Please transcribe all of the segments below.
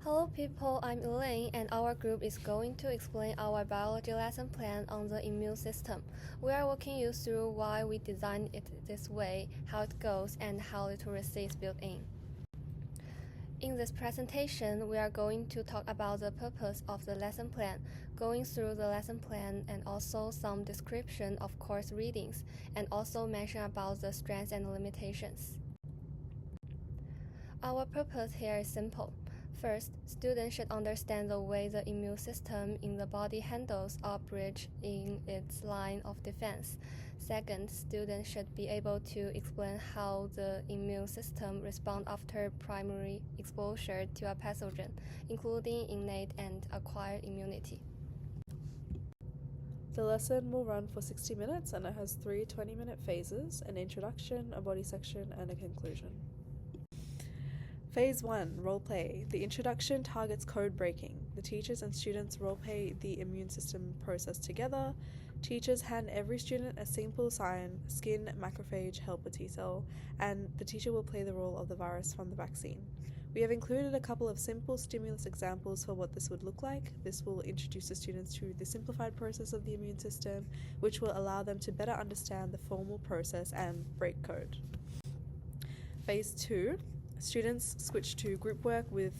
Hello people, I'm Elaine and our group is going to explain our biology lesson plan on the immune system. We are walking you through why we designed it this way, how it goes, and how literacy is built in. In this presentation, we are going to talk about the purpose of the lesson plan, going through the lesson plan and also some description of course readings, and also mention about the strengths and limitations. Our purpose here is simple. First, students should understand the way the immune system in the body handles or breaches in its line of defense. Second, students should be able to explain how the immune system responds after primary exposure to a pathogen, including innate and acquired immunity. The lesson will run for 60 minutes and it has 3 20-minute phases, an introduction, a body section, and a conclusion. Phase 1, Roleplay. The introduction targets code breaking. The teachers and students roleplay the immune system process together. Teachers hand every student a simple sign, skin, macrophage, helper T cell, and the teacher will play the role of the virus from the vaccine. We have included a couple of simple stimulus examples for what this would look like. This will introduce the students to the simplified process of the immune system, which will allow them to better understand the formal process and break code. Phase 2. Students switch to group work with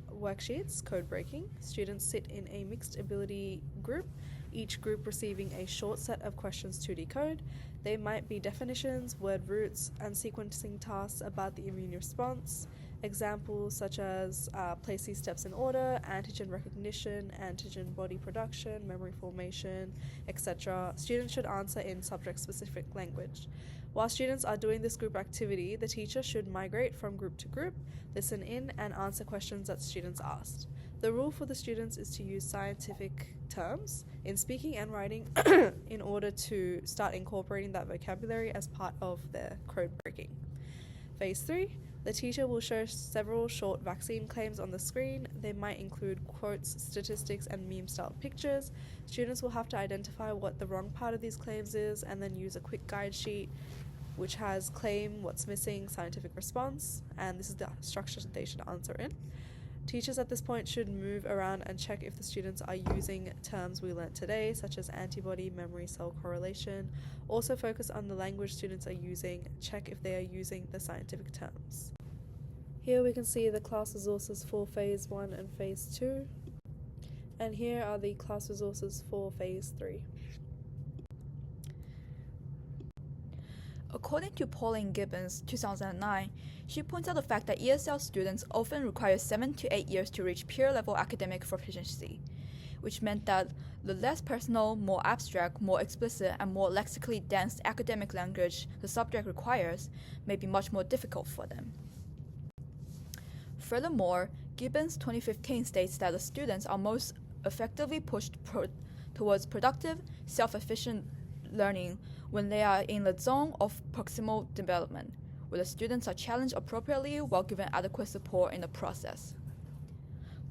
worksheets, code breaking. Students sit in a mixed ability group, each group receiving a short set of questions to decode. They might be definitions, word roots, and sequencing tasks about the immune response. Examples such as place these steps in order, antigen recognition, antigen body production, memory formation, etc. Students should answer in subject-specific language. While students are doing this group activity, the teacher should migrate from group to group, listen in, and answer questions that students asked. The rule for the students is to use scientific terms in speaking and writing in order to start incorporating that vocabulary as part of their code breaking. Phase 3. The teacher will show several short vaccine claims on the screen. They might include quotes, statistics, and meme-style pictures. Students will have to identify what the wrong part of these claims is and then use a quick guide sheet which has claim, what's missing, scientific response, and this is the structure they should answer in. Teachers at this point should move around and check if the students are using terms we learnt today, such as antibody, memory cell correlation. Also focus on the language students are using, check if they are using the scientific terms. Here we can see the class resources for Phase 1 and Phase 2, and here are the class resources for Phase 3. According to Pauline Gibbons, 2009, she points out the fact that ESL students often require 7 to 8 years to reach peer-level academic proficiency, which meant that the less personal, more abstract, more explicit, and more lexically dense academic language the subject requires may be much more difficult for them. Furthermore, Gibbons 2015 states that the students are most effectively pushed towards productive, self-efficient learning when they are in the zone of proximal development, where the students are challenged appropriately while given adequate support in the process.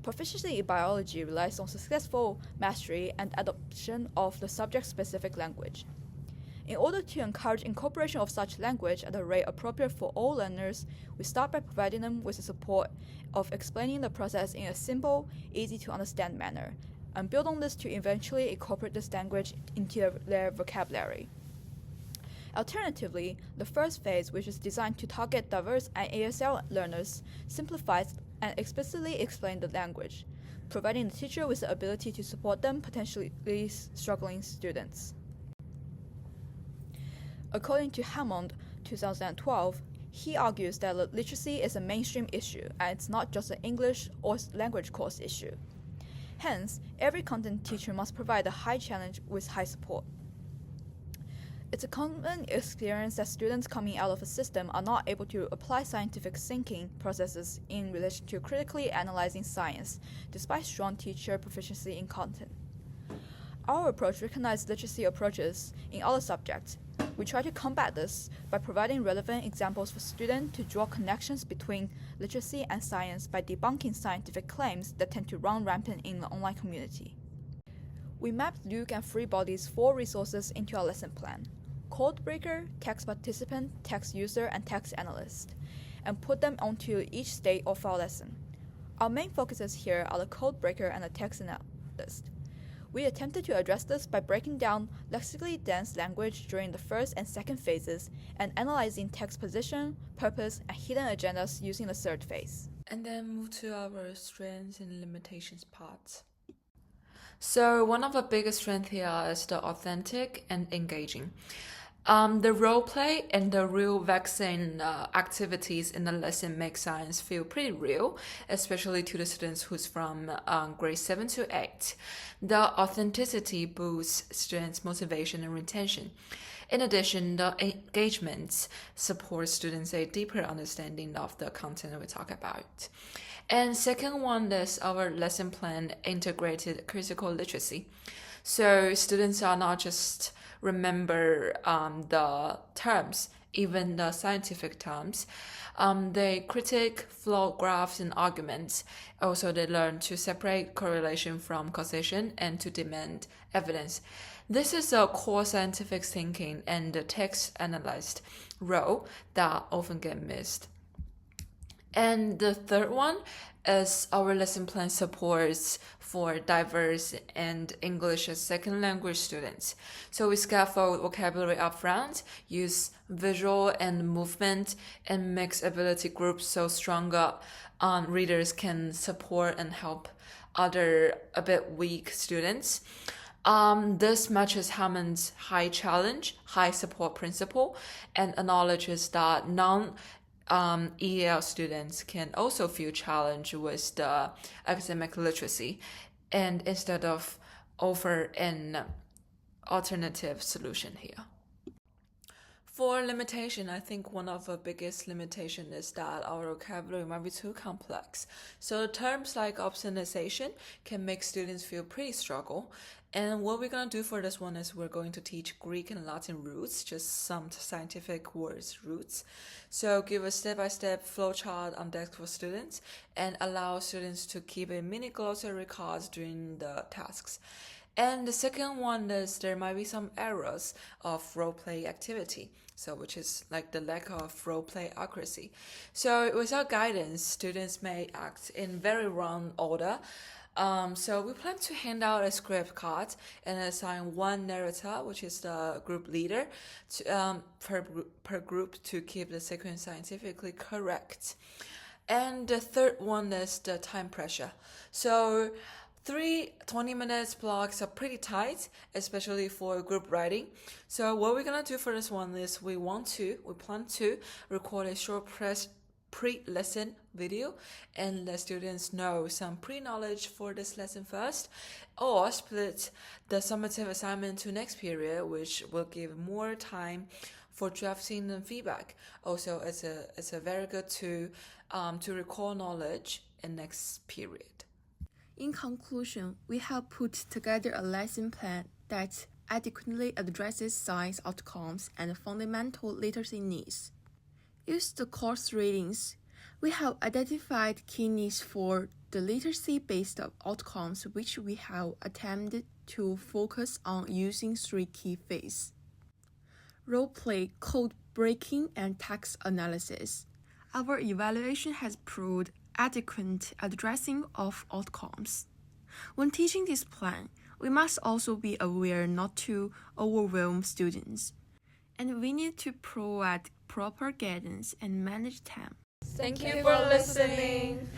Proficiency in biology relies on successful mastery and adoption of the subject-specific language. In order to encourage incorporation of such language at a rate appropriate for all learners, we start by providing them with the support of explaining the process in a simple, easy-to-understand manner, and build on this to eventually incorporate this language into their vocabulary. Alternatively, the first phase, which is designed to target diverse and ASL learners, simplifies and explicitly explains the language, providing the teacher with the ability to support them potentially struggling students. According to Hammond, 2012, he argues that literacy is a mainstream issue and it's not just an English or language course issue. Hence, every content teacher must provide a high challenge with high support. It's a common experience that students coming out of a system are not able to apply scientific thinking processes in relation to critically analyzing science, despite strong teacher proficiency in content. Our approach recognizes literacy approaches in other subjects. We try to combat this by providing relevant examples for students to draw connections between literacy and science by debunking scientific claims that tend to run rampant in the online community. We mapped Luke and Freebody's 4 resources into our lesson plan: Code Breaker, Text Participant, Text User, and Text Analyst, and put them onto each state of our lesson. Our main focuses here are the code breaker and the text analyst. We attempted to address this by breaking down lexically dense language during the first and second phases and analyzing text position, purpose, and hidden agendas using the third phase. And then move to our strengths and limitations part. So one of the biggest strengths here is the authentic and engaging. The role play and the real vaccine activities in the lesson make science feel pretty real, especially to the students who's from grade 7 to 8. The authenticity boosts students' motivation and retention. In addition, the engagements support students a deeper understanding of the content we talk about. And second one is our lesson plan integrated critical literacy. So students are not just remember the terms, even the scientific terms. They critique flawed graphs and arguments. Also, they learn to separate correlation from causation and to demand evidence. This is a core scientific thinking and the text analyst role that often get missed. And the third one is our lesson plan supports for diverse and English as second language students. So we scaffold vocabulary up front, use visual and movement, and mix ability groups so stronger readers can support and help other a bit weak students. This matches Hammond's high challenge, high support principle, and acknowledges that EL students can also feel challenged with the academic literacy, and instead of offer an alternative solution here. For limitation, I think one of the biggest limitation is that our vocabulary might be too complex. So terms like optimization can make students feel pretty struggle. And what we're going to do for this one is we're going to teach Greek and Latin roots, just some scientific words roots. So give a step-by-step flowchart on deck for students and allow students to keep a mini glossary cards during the tasks. And the second one is there might be some errors of role-play activity, so which is like the lack of role-play accuracy. So without guidance, students may act in very wrong order. So we plan to hand out a script card and assign one narrator, which is the group leader, to, per group to keep the sequence scientifically correct. And the third one is the time pressure. So 3 20-minute blocks are pretty tight, especially for group writing. So what we're gonna do for this one is we plan to record a short pre-lesson video and let students know some pre-knowledge for this lesson first, or split the summative assignment to next period, which will give more time for drafting and feedback. Also, it's a very good to recall knowledge in next period. In conclusion, we have put together a lesson plan that adequately addresses science outcomes and fundamental literacy needs. Using the course readings, we have identified key needs for the literacy-based outcomes, which we have attempted to focus on using 3 key phases: role-play, code breaking, and text analysis. Our evaluation has proved adequate addressing of outcomes. When teaching this plan, we must also be aware not to overwhelm students, and we need to provide proper guidance and manage time. Thank you for listening.